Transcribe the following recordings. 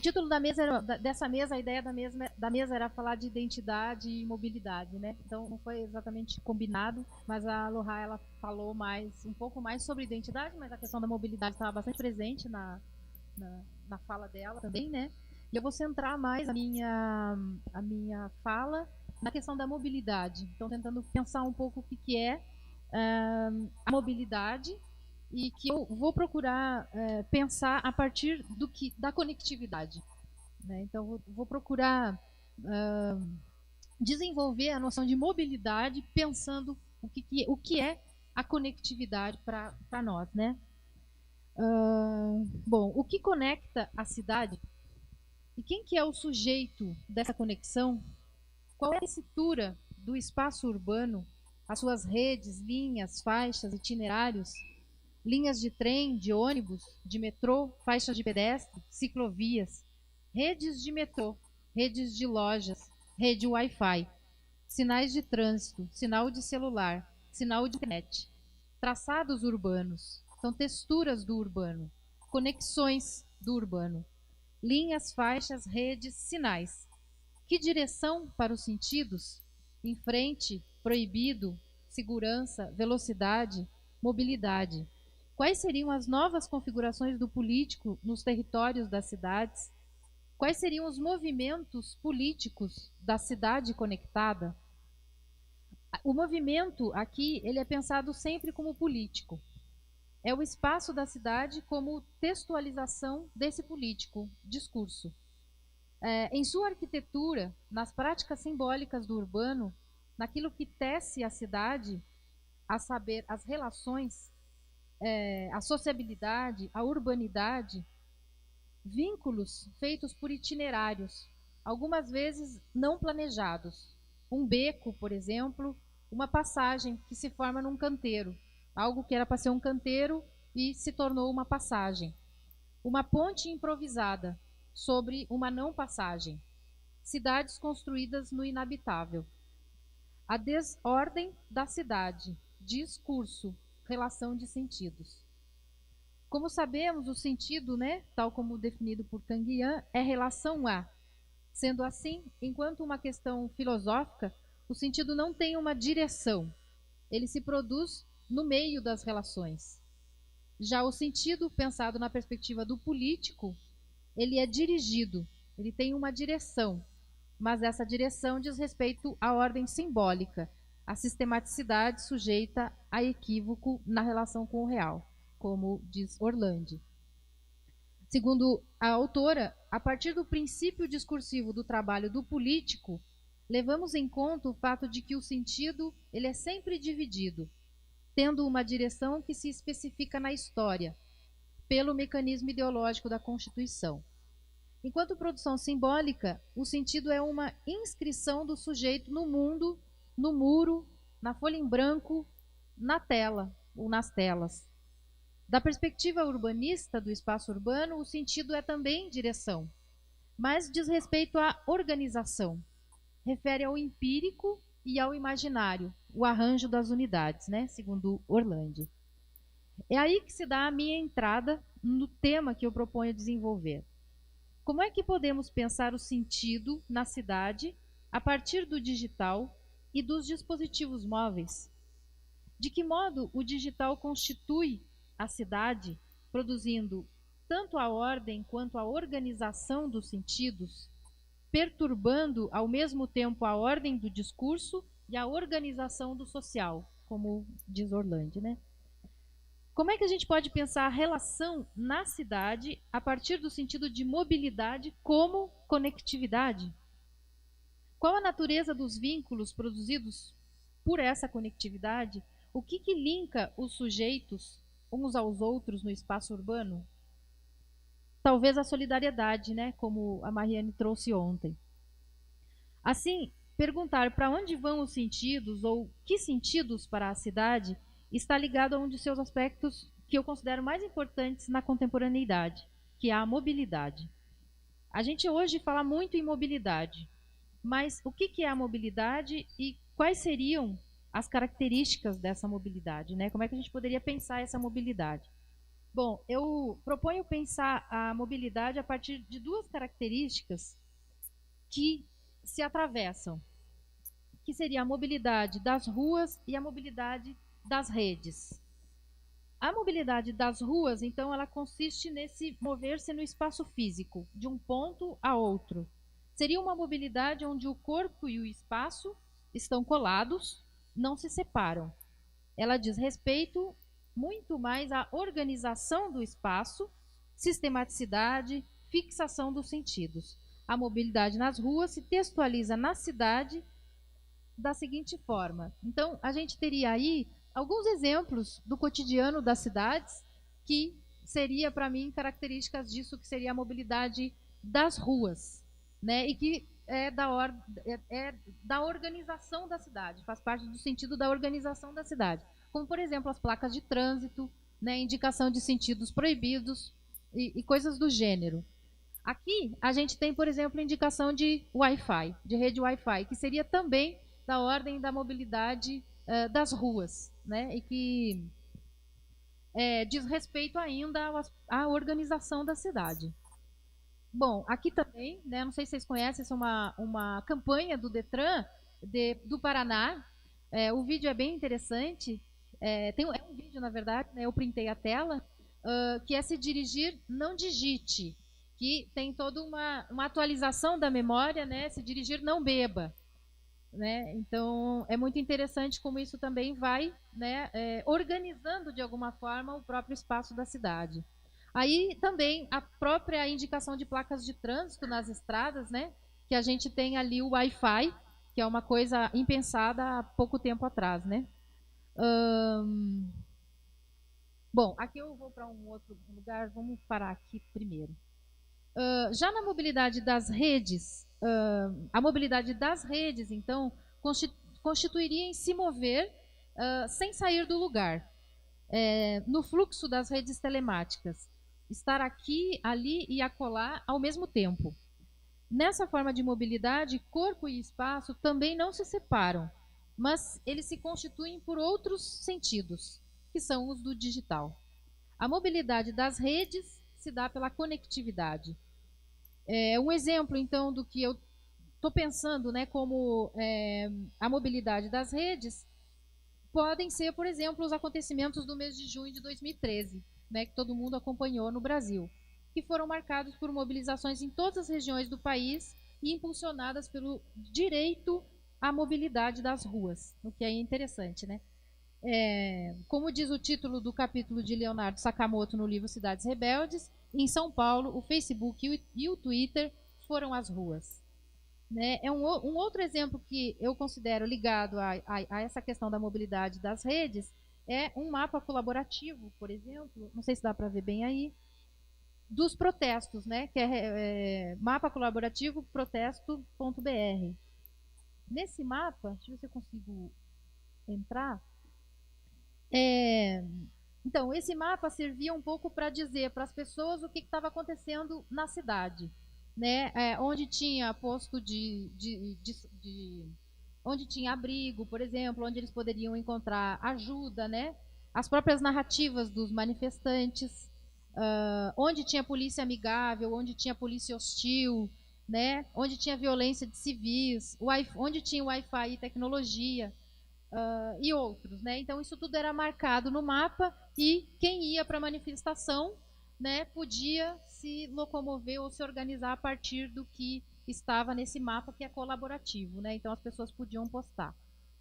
título dessa mesa, a ideia da mesa era falar de identidade e mobilidade, né? Então não foi exatamente combinado, mas a Lohá, ela falou um pouco mais sobre identidade, mas a questão da mobilidade estava bastante presente na fala dela também, né? E eu vou centrar mais a minha fala na questão da mobilidade. Então, tentando pensar um pouco o que é a mobilidade, e que eu vou procurar pensar a partir da conectividade, né? Então, vou procurar desenvolver a noção de mobilidade pensando o que é a conectividade para nós, né? Bom, o que conecta a cidade e quem que é o sujeito dessa conexão? Qual é a tessitura do espaço urbano, as suas redes, linhas, faixas, itinerários, linhas de trem, de ônibus, de metrô, faixas de pedestre, ciclovias, redes de metrô, redes de lojas, rede Wi-Fi, sinais de trânsito, sinal de celular, sinal de internet, traçados urbanos, são texturas do urbano, conexões do urbano, linhas, faixas, redes, sinais. Que direção para os sentidos? Em frente, proibido, segurança, velocidade, mobilidade. Quais seriam as novas configurações do político nos territórios das cidades? Quais seriam os movimentos políticos da cidade conectada? O movimento aqui, ele é pensado sempre como político. É o espaço da cidade como textualização desse político, discurso. Em sua arquitetura, nas práticas simbólicas do urbano, naquilo que tece a cidade, a saber, as relações, a sociabilidade, a urbanidade, vínculos feitos por itinerários, algumas vezes não planejados. Um beco, por exemplo, uma passagem que se forma num canteiro, algo que era para ser um canteiro e se tornou uma passagem. Uma ponte improvisada sobre uma não passagem. Cidades construídas no inabitável. A desordem da cidade, discurso, relação de sentidos. Como sabemos, o sentido, né, tal como definido por Canguilhem, é relação a. Sendo assim, enquanto uma questão filosófica, o sentido não tem uma direção. Ele se produz no meio das relações. Já o sentido, pensado na perspectiva do político, ele é dirigido, ele tem uma direção, mas essa direção diz respeito à ordem simbólica, à sistematicidade sujeita a equívoco na relação com o real, como diz Orlandi. Segundo a autora, a partir do princípio discursivo do trabalho do político, levamos em conta o fato de que o sentido ele é sempre dividido, tendo uma direção que se especifica na história, pelo mecanismo ideológico da Constituição. Enquanto produção simbólica, o sentido é uma inscrição do sujeito no mundo, no muro, na folha em branco, na tela ou nas telas. Da perspectiva urbanista do espaço urbano, o sentido é também direção, mas diz respeito à organização. Refere ao empírico e ao imaginário, o arranjo das unidades, né? Segundo Orlandi. É aí que se dá a minha entrada no tema que eu proponho desenvolver. Como é que podemos pensar o sentido na cidade a partir do digital e dos dispositivos móveis? De que modo o digital constitui a cidade, produzindo tanto a ordem quanto a organização dos sentidos, perturbando ao mesmo tempo a ordem do discurso e a organização do social, como diz Orlandi, né? Como é que a gente pode pensar a relação na cidade a partir do sentido de mobilidade como conectividade? Qual a natureza dos vínculos produzidos por essa conectividade? O que linka os sujeitos uns aos outros no espaço urbano? Talvez a solidariedade, né? Como a Mariane trouxe ontem. Assim, perguntar para onde vão os sentidos ou que sentidos para a cidade está ligado a um de seus aspectos que eu considero mais importantes na contemporaneidade, que é a mobilidade. A gente hoje fala muito em mobilidade, mas o que é a mobilidade e quais seriam as características dessa mobilidade, né? Como é que a gente poderia pensar essa mobilidade? Bom, eu proponho pensar a mobilidade a partir de duas características que se atravessam, que seria a mobilidade das ruas e a mobilidade das redes. A mobilidade das ruas, então, ela consiste nesse mover-se no espaço físico, de um ponto a outro. Seria uma mobilidade onde o corpo e o espaço estão colados, não se separam. Ela diz respeito muito mais à organização do espaço, sistematicidade, fixação dos sentidos. A mobilidade nas ruas se textualiza na cidade da seguinte forma. Então, a gente teria aí alguns exemplos do cotidiano das cidades que seria, para mim, características disso que seria a mobilidade das ruas, né? E que é da organização da cidade, faz parte do sentido da organização da cidade. Como, por exemplo, as placas de trânsito, né? Indicação de sentidos proibidos e coisas do gênero. Aqui a gente tem, por exemplo, indicação de Wi-Fi, de rede Wi-Fi, que seria também da ordem da mobilidade das ruas, né? E que diz respeito ainda à organização da cidade. Bom, aqui também, né, não sei se vocês conhecem, essa é uma campanha do Detran do Paraná. O vídeo é bem interessante. É um vídeo, na verdade, né, eu printei a tela, que é se dirigir, não digite, que tem toda uma atualização da memória, né, se dirigir, não beba. Né? Então, é muito interessante como isso também vai, né, organizando de alguma forma o próprio espaço da cidade. Aí também a própria indicação de placas de trânsito nas estradas, né, que a gente tem ali o Wi-Fi, que é uma coisa impensada há pouco tempo atrás, né? Bom, aqui eu vou para um outro lugar, vamos parar aqui primeiro. Já na mobilidade das redes, a mobilidade das redes, então, constituiria em se mover sem sair do lugar, no fluxo das redes telemáticas, estar aqui, ali e acolá ao mesmo tempo. Nessa forma de mobilidade, corpo e espaço também não se separam, mas eles se constituem por outros sentidos, que são os do digital. A mobilidade das redes se dá pela conectividade. Um exemplo, então, do que eu estou pensando, né, como a mobilidade das redes, podem ser, por exemplo, os acontecimentos do mês de junho de 2013, né, que todo mundo acompanhou no Brasil, que foram marcados por mobilizações em todas as regiões do país e impulsionadas pelo direito à mobilidade das ruas, o que é interessante, né? Como diz o título do capítulo de Leonardo Sakamoto no livro Cidades Rebeldes, em São Paulo, o Facebook e o Twitter foram as ruas. Né? Um outro exemplo que eu considero ligado a essa questão da mobilidade das redes é um mapa colaborativo, por exemplo, não sei se dá para ver bem aí, dos protestos, né? Que é mapa colaborativo protesto.br. Nesse mapa, deixa eu ver se eu consigo entrar. Então, esse mapa servia um pouco para dizer para as pessoas o que estava acontecendo na cidade, né? Onde tinha posto onde tinha abrigo, por exemplo, onde eles poderiam encontrar ajuda, né? As próprias narrativas dos manifestantes, onde tinha polícia amigável, onde tinha polícia hostil, né? Onde tinha violência de civis, onde tinha Wi-Fi e tecnologia. E outros, né? Então isso tudo era marcado no mapa e quem ia para a manifestação, né, podia se locomover ou se organizar a partir do que estava nesse mapa que é colaborativo, né? Então as pessoas podiam postar.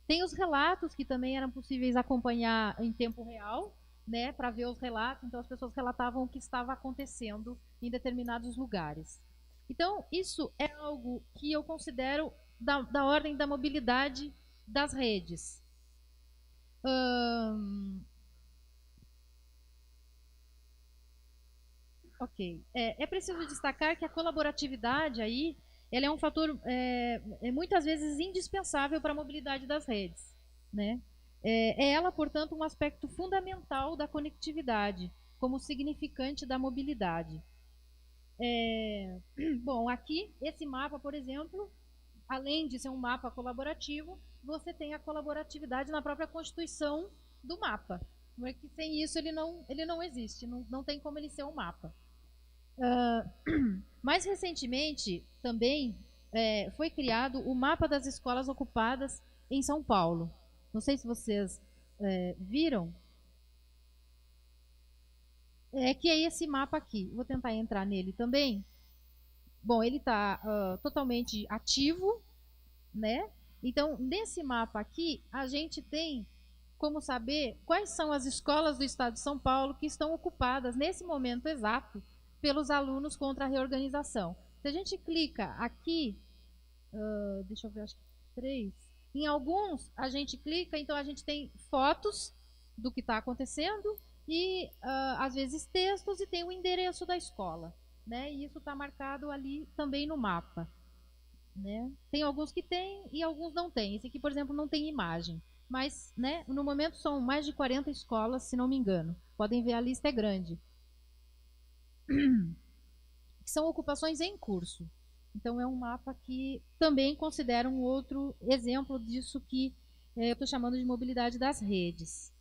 Tem os relatos que também eram possíveis acompanhar em tempo real, né, para ver os relatos. Então as pessoas relatavam o que estava acontecendo em determinados lugares. Então isso é algo que eu considero da ordem da mobilidade das redes. Ok. É preciso destacar que a colaboratividade aí, ela é um fator muitas vezes indispensável para a mobilidade das redes, né? Ela, portanto, um aspecto fundamental da conectividade, como significante da mobilidade. Bom, aqui, esse mapa, por exemplo, além de ser um mapa colaborativo, você tem a colaboratividade na própria constituição do mapa. Porque sem isso ele não existe, não tem como ele ser um mapa. Mais recentemente, também foi criado o mapa das escolas ocupadas em São Paulo. Não sei se vocês viram. Que é esse mapa aqui. Vou tentar entrar nele também. Bom, ele está totalmente ativo, né? Então, nesse mapa aqui, a gente tem como saber quais são as escolas do estado de São Paulo que estão ocupadas nesse momento exato pelos alunos contra a reorganização. Se a gente clica aqui, deixa eu ver, acho que 3. Em alguns, a gente clica, então a gente tem fotos do que está acontecendo e, às vezes, textos e tem o endereço da escola. Né? E isso está marcado ali também no mapa. Né? Tem alguns que tem e alguns não tem. Esse aqui, por exemplo, não tem imagem. Mas, né, no momento são mais de 40 escolas, se não me engano. Podem ver, a lista é grande. São ocupações em curso. Então, é um mapa que também considera um outro exemplo disso que eu estou chamando de mobilidade das redes.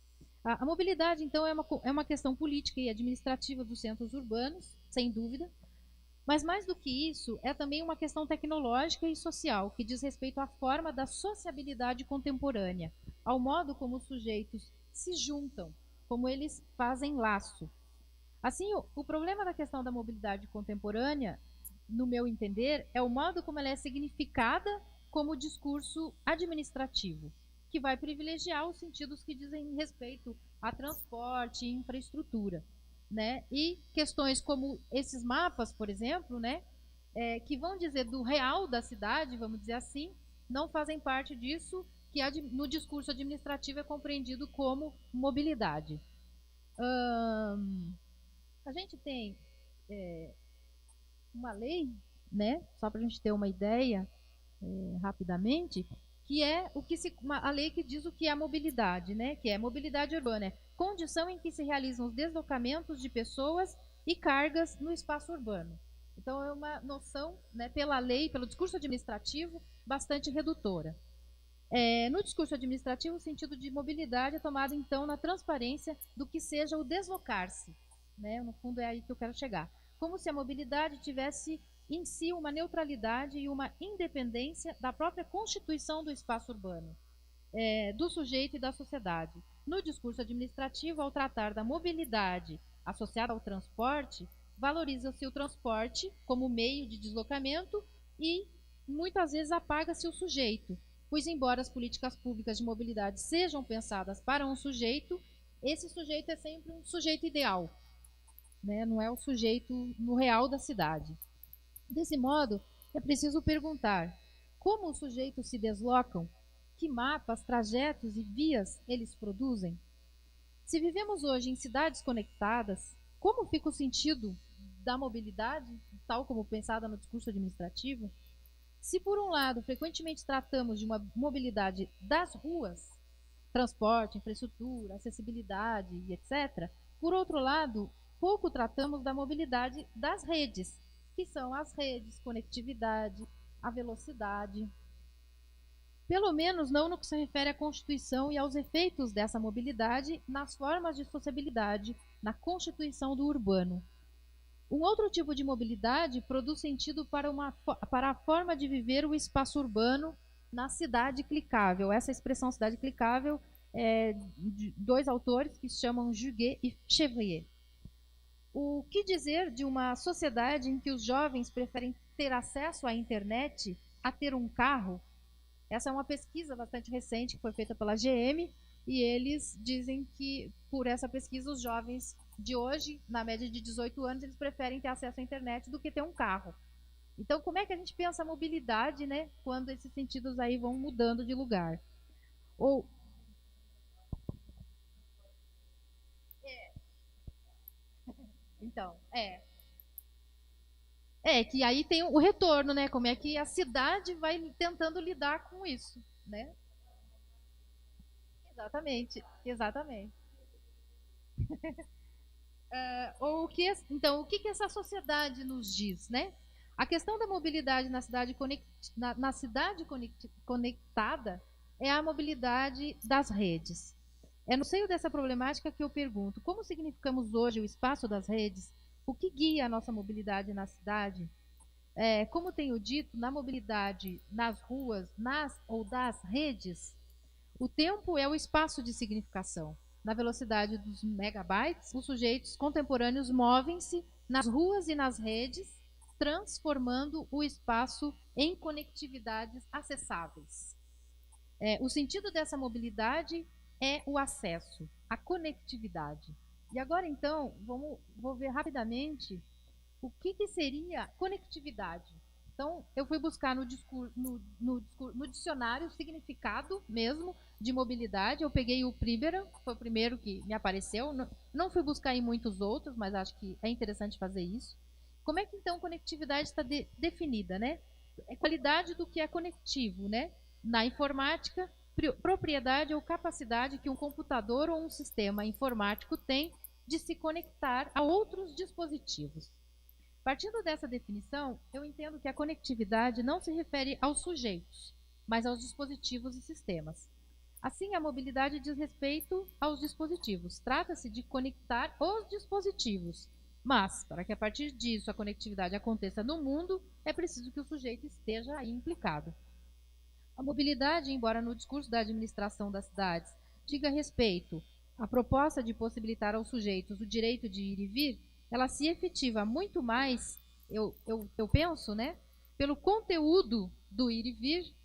A mobilidade, então, é uma questão política e administrativa dos centros urbanos, sem dúvida. Mas, mais do que isso, é também uma questão tecnológica e social, que diz respeito à forma da sociabilidade contemporânea, ao modo como os sujeitos se juntam, como eles fazem laço. Assim, o problema da questão da mobilidade contemporânea, no meu entender, é o modo como ela é significada como discurso administrativo, que vai privilegiar os sentidos que dizem respeito a transporte e infraestrutura. Né? E questões como esses mapas, por exemplo, né? Que vão dizer do real da cidade, vamos dizer assim, não fazem parte disso, que no discurso administrativo é compreendido como mobilidade. A gente tem uma lei, né? Só para a gente ter uma ideia rapidamente, que é a lei que diz o que é a mobilidade, né? Que é mobilidade urbana, condição em que se realizam os deslocamentos de pessoas e cargas no espaço urbano. Então é uma noção, né, pela lei, pelo discurso administrativo, bastante redutora. No discurso administrativo, o sentido de mobilidade é tomado então na transparência do que seja o deslocar-se, né? No fundo é aí que eu quero chegar. Como se a mobilidade tivesse em si uma neutralidade e uma independência da própria constituição do espaço urbano, do sujeito e da sociedade. No discurso administrativo, ao tratar da mobilidade associada ao transporte, valoriza-se o transporte como meio de deslocamento e muitas vezes apaga-se o sujeito, pois embora as políticas públicas de mobilidade sejam pensadas para um sujeito, esse sujeito é sempre um sujeito ideal, né? Não é o sujeito no real da cidade. Desse modo, é preciso perguntar como os sujeitos se deslocam, que mapas, trajetos e vias eles produzem. Se vivemos hoje em cidades conectadas, como fica o sentido da mobilidade, tal como pensada no discurso administrativo? Se, por um lado, frequentemente tratamos de uma mobilidade das ruas, transporte, infraestrutura, acessibilidade e etc., por outro lado, pouco tratamos da mobilidade das redes, que são as redes, conectividade, a velocidade. Pelo menos não no que se refere à constituição e aos efeitos dessa mobilidade nas formas de sociabilidade, na constituição do urbano. Um outro tipo de mobilidade produz sentido para a forma de viver o espaço urbano na cidade clicável. Essa expressão cidade clicável é de dois autores que se chamam Juguet e Chevrier. O que dizer de uma sociedade em que os jovens preferem ter acesso à internet a ter um carro? Essa é uma pesquisa bastante recente que foi feita pela GM e eles dizem que, por essa pesquisa, os jovens de hoje, na média de 18 anos, eles preferem ter acesso à internet do que ter um carro. Então, como é que a gente pensa a mobilidade, né, quando esses sentidos aí vão mudando de lugar? Ou então, que aí tem o retorno, né? Como é que a cidade vai tentando lidar com isso, né? Exatamente, exatamente. Então, o que essa sociedade nos diz, né? A questão da mobilidade na cidade, conectada é a mobilidade das redes. É no seio dessa problemática que eu pergunto: como significamos hoje o espaço das redes? O que guia a nossa mobilidade na cidade? Como tenho dito, na mobilidade nas ruas, nas ou das redes, o tempo é o espaço de significação. Na velocidade dos megabytes, os sujeitos contemporâneos movem-se nas ruas e nas redes, transformando o espaço em conectividades acessáveis. O sentido dessa mobilidade é o acesso, a conectividade. E agora, então, vou ver rapidamente o que seria conectividade. Então, eu fui buscar no dicionário o significado mesmo de mobilidade. Eu peguei o Priberan, foi o primeiro que me apareceu. Não fui buscar em muitos outros, mas acho que é interessante fazer isso. Como é que, então, conectividade está definida, né? É qualidade do que é conectivo, né? Na informática, propriedade ou capacidade que um computador ou um sistema informático tem de se conectar a outros dispositivos. Partindo dessa definição, eu entendo que a conectividade não se refere aos sujeitos, mas aos dispositivos e sistemas. Assim, a mobilidade diz respeito aos dispositivos. Trata-se de conectar os dispositivos. Mas, para que a partir disso a conectividade aconteça no mundo, é preciso que o sujeito esteja aí implicado. A mobilidade, embora no discurso da administração das cidades diga respeito à proposta de possibilitar aos sujeitos o direito de ir e vir, ela se efetiva muito mais, eu penso, né, pelo conteúdo do ir e vir,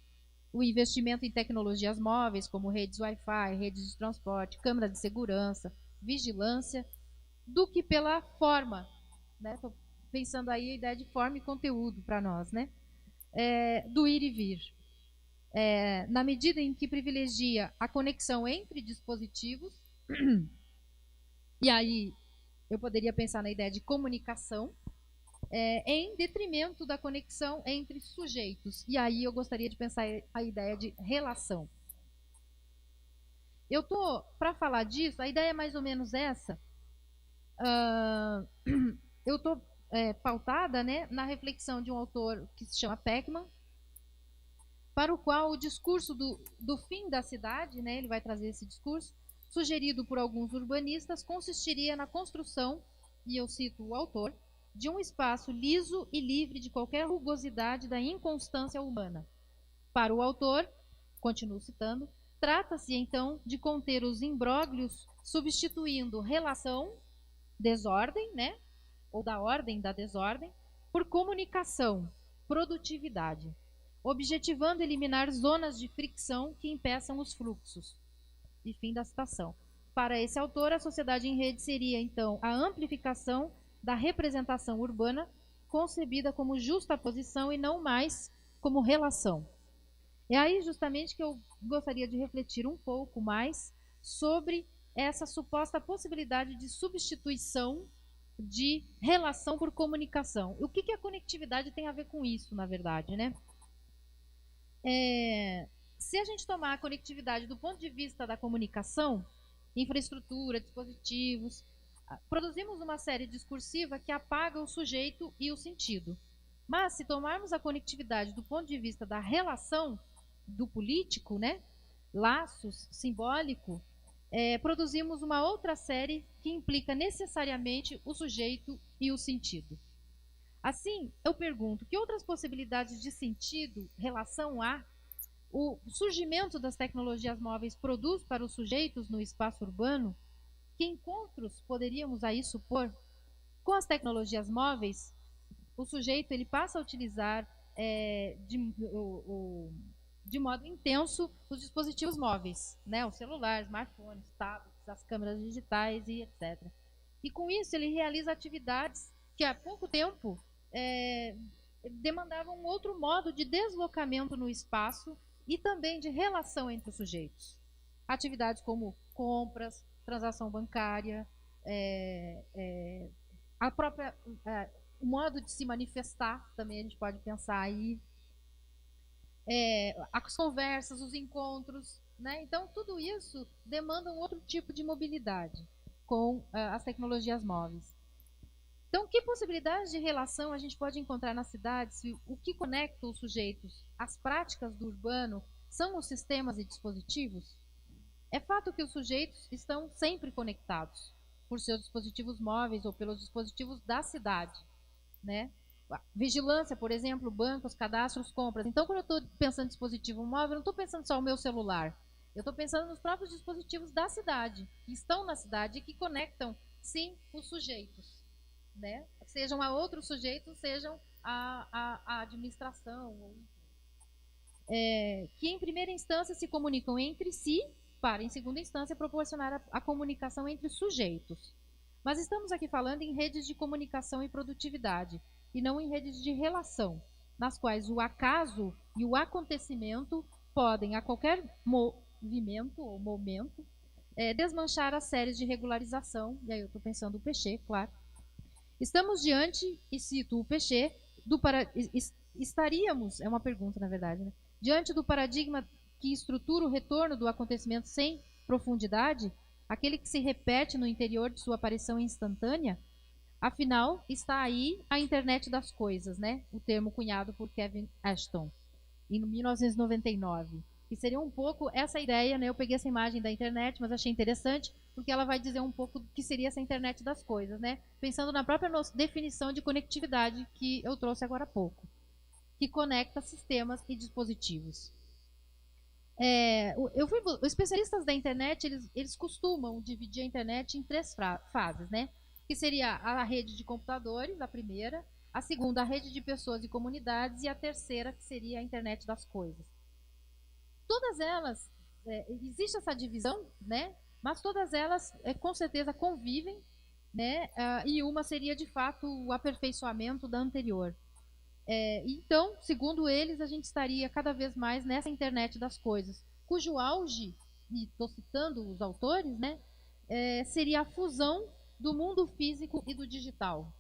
o investimento em tecnologias móveis, como redes Wi-Fi, redes de transporte, câmeras de segurança, vigilância, do que pela forma. Estou pensando aí a ideia de forma e conteúdo para nós, né? Do ir e vir. Na medida em que privilegia a conexão entre dispositivos, e aí eu poderia pensar na ideia de comunicação, em detrimento da conexão entre sujeitos. E aí eu gostaria de pensar a ideia de relação. Eu tô, para falar disso, a ideia é mais ou menos essa. Eu estou pautada, né, na reflexão de um autor que se chama Peckman, para o qual o discurso do fim da cidade, né, ele vai trazer esse discurso, sugerido por alguns urbanistas, consistiria na construção, e eu cito o autor, de um espaço liso e livre de qualquer rugosidade da inconstância humana. Para o autor, continuo citando, trata-se então de conter os imbróglios, substituindo relação, desordem, né, ou da ordem da desordem, por comunicação, produtividade, objetivando eliminar zonas de fricção que impeçam os fluxos. E fim da citação. Para esse autor, a sociedade em rede seria, então, a amplificação da representação urbana, concebida como justaposição e não mais como relação. É aí justamente que eu gostaria de refletir um pouco mais sobre essa suposta possibilidade de substituição de relação por comunicação. O que a conectividade tem a ver com isso, na verdade, né? Se a gente tomar a conectividade do ponto de vista da comunicação, infraestrutura, dispositivos, produzimos uma série discursiva que apaga o sujeito e o sentido. Mas se tomarmos a conectividade do ponto de vista da relação do político, né, laços, simbólico, produzimos uma outra série que implica necessariamente o sujeito e o sentido. Assim, eu pergunto, que outras possibilidades de sentido, relação há? O surgimento das tecnologias móveis produz para os sujeitos no espaço urbano? Que encontros poderíamos aí supor? Com as tecnologias móveis, o sujeito ele passa a utilizar de modo intenso os dispositivos móveis, né? O celular, smartphones, tablets, as câmeras digitais e etc. E com isso ele realiza atividades que há pouco tempo demandavam um outro modo de deslocamento no espaço e também de relação entre os sujeitos. Atividades como compras, transação bancária, a própria o modo de se manifestar também a gente pode pensar aí, as conversas, os encontros, né? Então tudo isso demanda um outro tipo de mobilidade com as tecnologias móveis. Então, que possibilidades de relação a gente pode encontrar na cidade se o que conecta os sujeitos às práticas do urbano são os sistemas e dispositivos? É fato que os sujeitos estão sempre conectados por seus dispositivos móveis ou pelos dispositivos da cidade, né? Vigilância, por exemplo, bancos, cadastros, compras. Então, quando eu estou pensando em dispositivo móvel, eu não estou pensando só no meu celular. Eu estou pensando nos próprios dispositivos da cidade, que estão na cidade e que conectam, sim, os sujeitos, né? Sejam a outros sujeitos, sejam a administração, que em primeira instância se comunicam entre si, para em segunda instância proporcionar a comunicação entre sujeitos. Mas estamos aqui falando em redes de comunicação e produtividade, e não em redes de relação, nas quais o acaso e o acontecimento podem, a qualquer movimento ou momento, desmanchar as séries de regularização, e aí eu estou pensando o Pechet, claro. Estamos diante, e cito o Pechet, estaríamos, é uma pergunta na verdade, né? Diante do paradigma que estrutura o retorno do acontecimento sem profundidade, aquele que se repete no interior de sua aparição instantânea. Afinal, está aí a internet das coisas, né? O termo cunhado por Kevin Ashton, em 1999. Que seria um pouco essa ideia, né? Eu peguei essa imagem da internet, mas achei interessante, porque ela vai dizer um pouco do que seria essa internet das coisas, né? Pensando na própria definição de conectividade que eu trouxe agora há pouco, que conecta sistemas e dispositivos. Os especialistas da internet, eles costumam dividir a internet em três fases, né? Que seria a rede de computadores, a primeira, a segunda, a rede de pessoas e comunidades, e a terceira, que seria a internet das coisas. Todas elas, existe essa divisão, né? Mas todas elas, com certeza, convivem, né? E uma seria, de fato, o aperfeiçoamento da anterior. Então, segundo eles, a gente estaria cada vez mais nessa internet das coisas, cujo auge, e estou citando os autores, né, seria a fusão do mundo físico e do digital,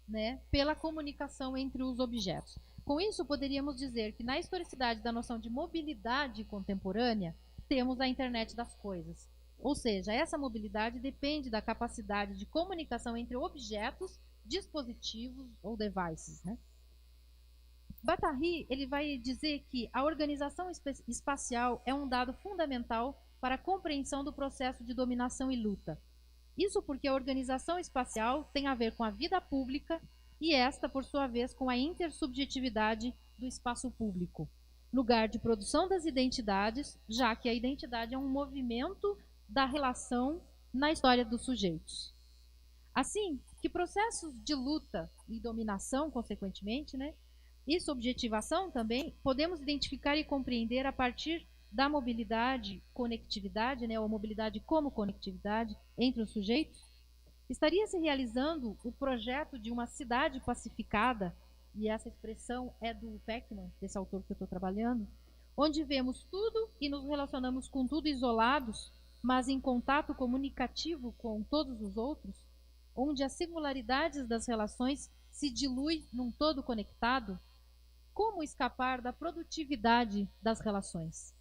né, pela comunicação entre os objetos. Com isso, poderíamos dizer que na historicidade da noção de mobilidade contemporânea, temos a internet das coisas. Ou seja, essa mobilidade depende da capacidade de comunicação entre objetos, dispositivos ou devices, né? Guattari, ele vai dizer que a organização espacial é um dado fundamental para a compreensão do processo de dominação e luta. Isso porque a organização espacial tem a ver com a vida pública e esta, por sua vez, com a intersubjetividade do espaço público, lugar de produção das identidades, já que a identidade é um movimento da relação na história dos sujeitos. Assim, que processos de luta e dominação, consequentemente, né, e subjetivação também, podemos identificar e compreender a partir da mobilidade, conectividade, né, ou mobilidade como conectividade entre os sujeitos, estaria se realizando o projeto de uma cidade pacificada, e essa expressão é do Peckman, desse autor que eu estou trabalhando, onde vemos tudo e nos relacionamos com tudo isolados, mas em contato comunicativo com todos os outros, onde as singularidades das relações se dilui num todo conectado. Como escapar da produtividade das relações?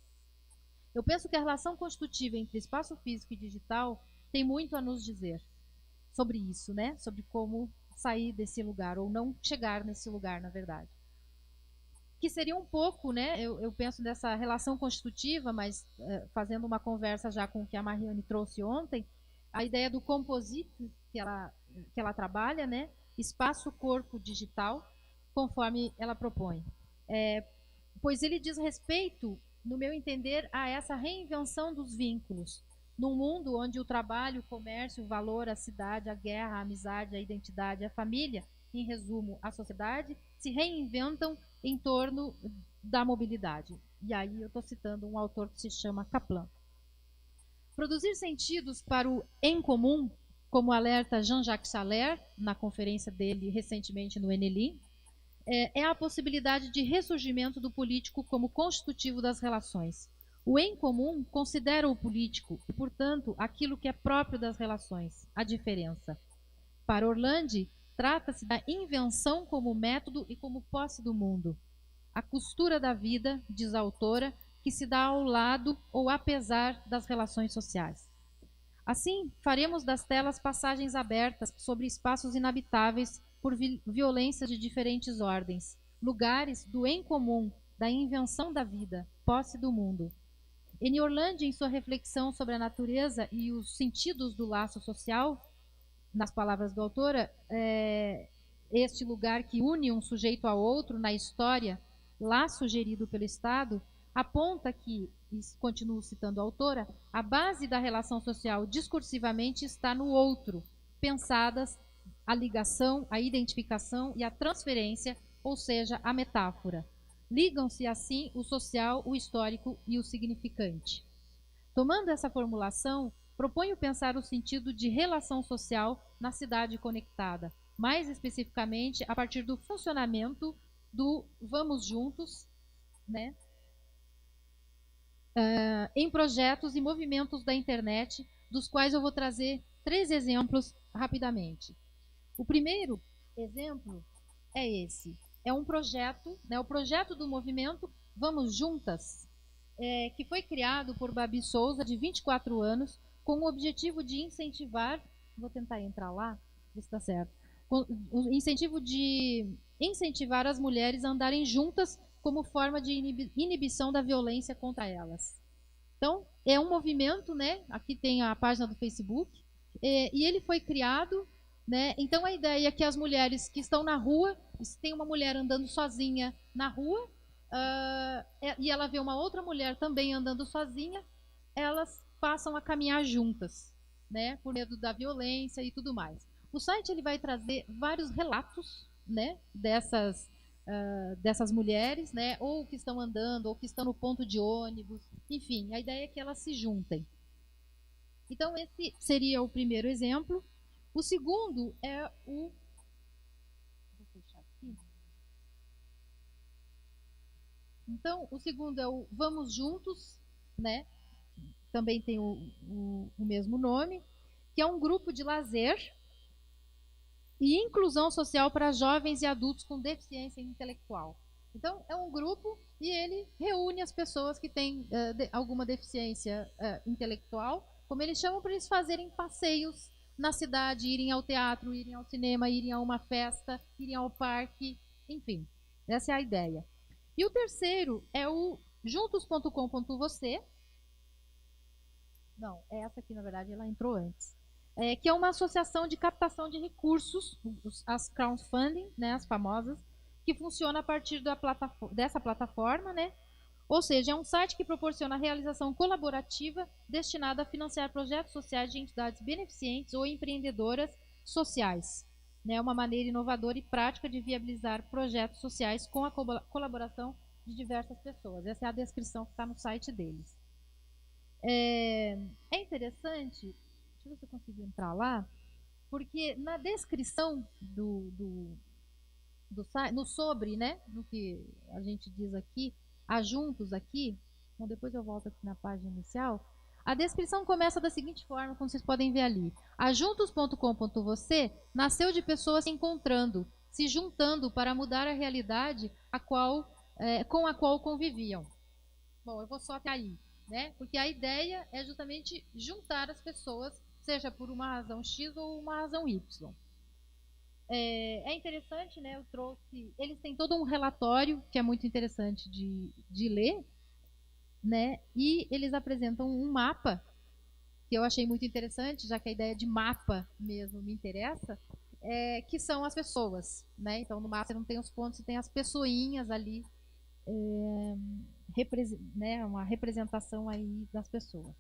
Eu penso que a relação constitutiva entre espaço físico e digital tem muito a nos dizer sobre isso, né? Sobre como sair desse lugar, ou não chegar nesse lugar, na verdade. Que seria um pouco, né? Eu penso nessa relação constitutiva, mas fazendo uma conversa já com o que a Mariane trouxe ontem, a ideia do composite que ela trabalha, né? Espaço-corpo digital, conforme ela propõe. Pois ele diz respeito, no meu entender, a essa reinvenção dos vínculos, num mundo onde o trabalho, o comércio, o valor, a cidade, a guerra, a amizade, a identidade, a família, em resumo, a sociedade, se reinventam em torno da mobilidade. E aí eu estou citando um autor que se chama Kaplan. Produzir sentidos para o em comum, como alerta Jean-Jacques Saler, na conferência dele recentemente no Enelim, é a possibilidade de ressurgimento do político como constitutivo das relações. O em comum considera o político e, portanto, aquilo que é próprio das relações, a diferença. Para Orlandi, trata-se da invenção como método e como posse do mundo. A costura da vida, diz a autora, que se dá ao lado ou apesar das relações sociais. Assim, faremos das telas passagens abertas sobre espaços inabitáveis por violências de diferentes ordens, lugares do em comum, da invenção da vida, posse do mundo. Eni Orlandi, em sua reflexão sobre a natureza e os sentidos do laço social, nas palavras da autora, este lugar que une um sujeito a outro na história, laço gerido pelo Estado, aponta que, e continuo citando a autora, a base da relação social discursivamente está no outro, pensadas a ligação, a identificação e a transferência, ou seja, a metáfora. Ligam-se assim o social, o histórico e o significante. Tomando essa formulação, proponho pensar o sentido de relação social na cidade conectada, mais especificamente a partir do funcionamento do Vamos Juntos, né, em projetos e movimentos da internet, dos quais eu vou trazer 3 exemplos rapidamente. O primeiro exemplo é esse. É um projeto, né, o projeto do movimento Vamos Juntas, que foi criado por Babi Souza, de 24 anos, com o objetivo de incentivar, vou tentar entrar lá, ver se dá certo, com o incentivo de incentivar as mulheres a andarem juntas como forma de inibição da violência contra elas. Então, é um movimento, né? Aqui tem a página do Facebook, e ele foi criado, né? Então, a ideia é que as mulheres que estão na rua, se tem uma mulher andando sozinha na rua, e ela vê uma outra mulher também andando sozinha, elas passam a caminhar juntas, né? Por medo da violência e tudo mais. O site ele vai trazer vários relatos, né? Dessas mulheres, né? Ou que estão andando, ou que estão no ponto de ônibus, enfim, a ideia é que elas se juntem. Então, esse seria o primeiro exemplo. O segundo é o... Vou fechar aqui. Então, o segundo é o Vamos Juntos, né? Também tem o mesmo nome, que é um grupo de lazer e inclusão social para jovens e adultos com deficiência intelectual. Então, é um grupo e ele reúne as pessoas que têm alguma deficiência intelectual, como eles chamam, para eles fazerem passeios na cidade, irem ao teatro, irem ao cinema, irem a uma festa, irem ao parque, enfim. Essa é a ideia. E o terceiro é o juntos.com.você. Não, essa aqui, na verdade, ela entrou antes. Que é uma associação de captação de recursos, as crowdfunding, né, as famosas, que funciona a partir dessa plataforma, né? Ou seja, é um site que proporciona a realização colaborativa destinada a financiar projetos sociais de entidades beneficentes ou empreendedoras sociais. Né? Uma maneira inovadora e prática de viabilizar projetos sociais com a colaboração de diversas pessoas. Essa é a descrição que está no site deles. É interessante, deixa eu ver se eu consigo entrar lá, porque na descrição do site, no sobre, né, no que a gente diz aqui, a juntos aqui, então depois eu volto aqui na página inicial, a descrição começa da seguinte forma, como vocês podem ver ali. A juntos.com.você nasceu de pessoas se encontrando, se juntando para mudar a realidade com a qual conviviam. Bom, eu vou só até aí. Né? Porque a ideia é justamente juntar as pessoas, seja por uma razão X ou uma razão Y. É interessante, né? Eu trouxe. Eles têm todo um relatório que é muito interessante de ler, né? E eles apresentam um mapa que eu achei muito interessante, já que a ideia de mapa mesmo me interessa, que são as pessoas, né? Então no mapa você não tem os pontos, você tem as pessoinhas ali. Né, uma representação aí das pessoas.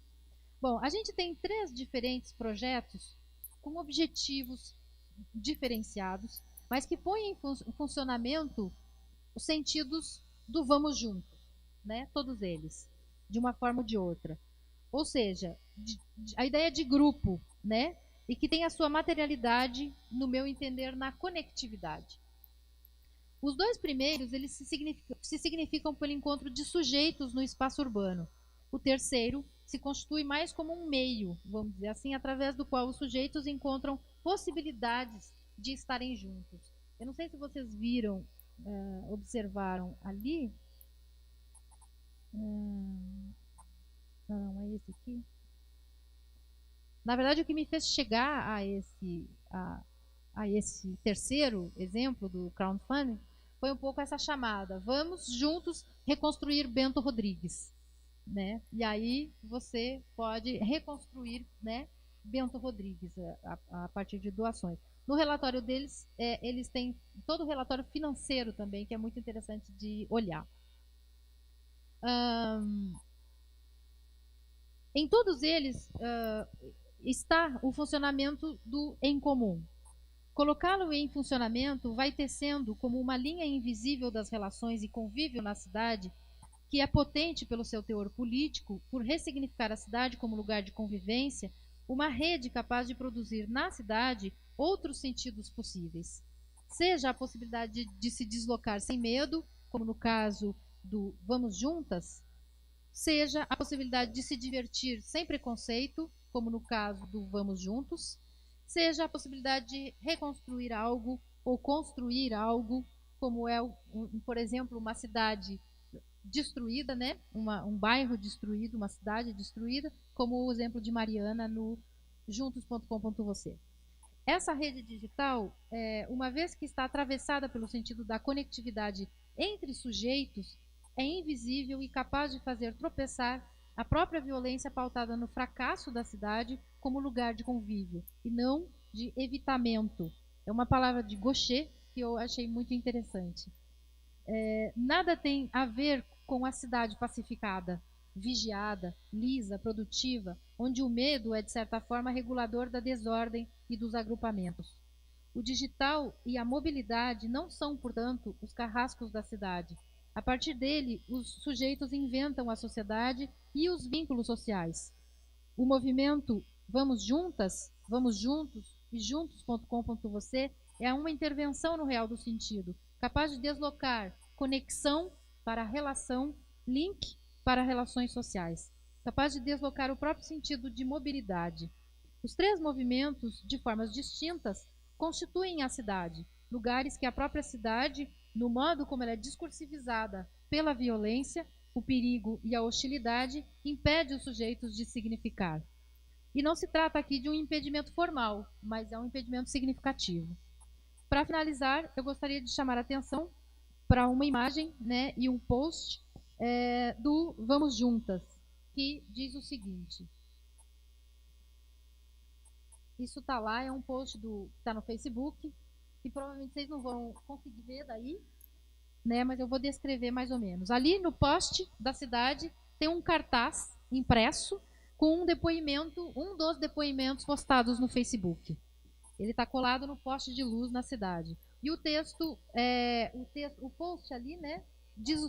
Bom, a gente tem 3 diferentes projetos com objetivos diferenciados, mas que põem em funcionamento os sentidos do vamos juntos, né? Todos eles, de uma forma ou de outra. Ou seja, a ideia de grupo, né? E que tem a sua materialidade, no meu entender, na conectividade. Os 2 primeiros, eles se significam pelo encontro de sujeitos no espaço urbano. O terceiro se constitui mais como um meio, vamos dizer assim, através do qual os sujeitos encontram possibilidades de estarem juntos. Eu não sei se vocês viram, observaram ali. Não, é esse aqui. Na verdade, o que me fez chegar a esse terceiro exemplo do crowdfunding foi um pouco essa chamada. Vamos juntos reconstruir Bento Rodrigues. né? E aí você pode reconstruir, né, Bento Rodrigues a partir de doações. No relatório deles, eles têm todo o relatório financeiro também, que é muito interessante de olhar. Em todos eles está o funcionamento do em comum. Colocá-lo em funcionamento vai tecendo como uma linha invisível das relações e convívio na cidade, que é potente pelo seu teor político, por ressignificar a cidade como lugar de convivência, uma rede capaz de produzir na cidade outros sentidos possíveis. Seja a possibilidade de se deslocar sem medo, como no caso do Vamos Juntas, seja a possibilidade de se divertir sem preconceito, como no caso do Vamos Juntos, seja a possibilidade de reconstruir algo ou construir algo, como é, por exemplo, uma cidade destruída, né? Um bairro destruído, uma cidade destruída, como o exemplo de Mariana no juntos.com.você. Essa rede digital, uma vez que está atravessada pelo sentido da conectividade entre sujeitos, é invisível e capaz de fazer tropeçar a própria violência pautada no fracasso da cidade como lugar de convívio, e não de evitamento. É uma palavra de Gaucher que eu achei muito interessante. Nada tem a ver com a cidade pacificada, vigiada, lisa, produtiva, onde o medo é, de certa forma, regulador da desordem e dos agrupamentos. O digital e a mobilidade não são, portanto, os carrascos da cidade. A partir dele, os sujeitos inventam a sociedade e os vínculos sociais. O movimento Vamos Juntas, Vamos Juntos e juntos.com.você é uma intervenção no real do sentido, capaz de deslocar conexão para relação, link para relações sociais, capaz de deslocar o próprio sentido de mobilidade. Os três movimentos, de formas distintas, constituem a cidade, lugares que a própria cidade, no modo como ela é discursivizada pela violência, o perigo e a hostilidade, impede os sujeitos de significar. E não se trata aqui de um impedimento formal, mas é um impedimento significativo. Para finalizar, eu gostaria de chamar a atenção para uma imagem, né, e um post do Vamos Juntas, que diz o seguinte. Isso está lá, é um post que está no Facebook, que provavelmente vocês não vão conseguir ver daí, né, mas eu vou descrever mais ou menos. Ali no post da cidade tem um cartaz impresso com um depoimento, um dos depoimentos postados no Facebook. Ele está colado no poste de luz na cidade. E o texto, o post ali, né, diz...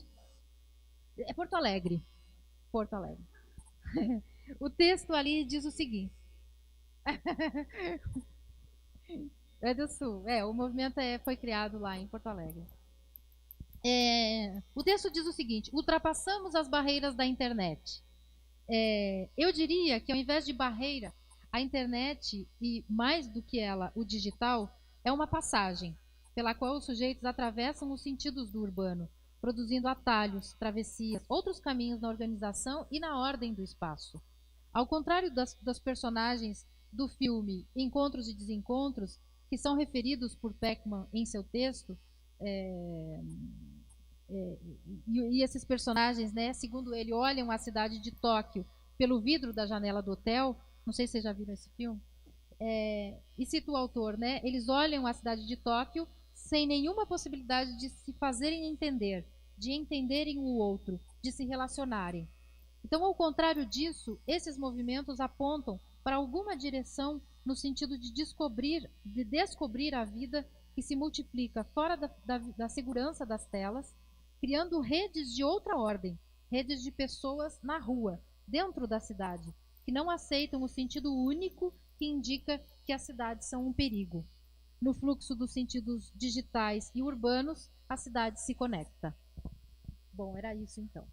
É Porto Alegre. Porto Alegre. O texto ali diz o seguinte. É do Sul. O movimento foi criado lá em Porto Alegre. O texto diz o seguinte: ultrapassamos as barreiras da internet. Eu diria que, ao invés de barreira, a internet, e mais do que ela, o digital, é uma passagem pela qual os sujeitos atravessam os sentidos do urbano, produzindo atalhos, travessias, outros caminhos na organização e na ordem do espaço. Ao contrário das personagens do filme Encontros e Desencontros, que são referidos por Peckman em seu texto, e esses personagens, né, segundo ele, olham a cidade de Tóquio pelo vidro da janela do hotel. Não sei se vocês já viram esse filme. E cita o autor, né, eles olham a cidade de Tóquio sem nenhuma possibilidade de se fazerem entender, de entenderem o outro, de se relacionarem. Então, ao contrário disso, esses movimentos apontam para alguma direção no sentido de descobrir a vida que se multiplica fora da segurança das telas, criando redes de outra ordem, redes de pessoas na rua, dentro da cidade, que não aceitam o sentido único que indica que as cidades são um perigo. No fluxo dos sentidos digitais e urbanos, a cidade se conecta. Bom, era isso então.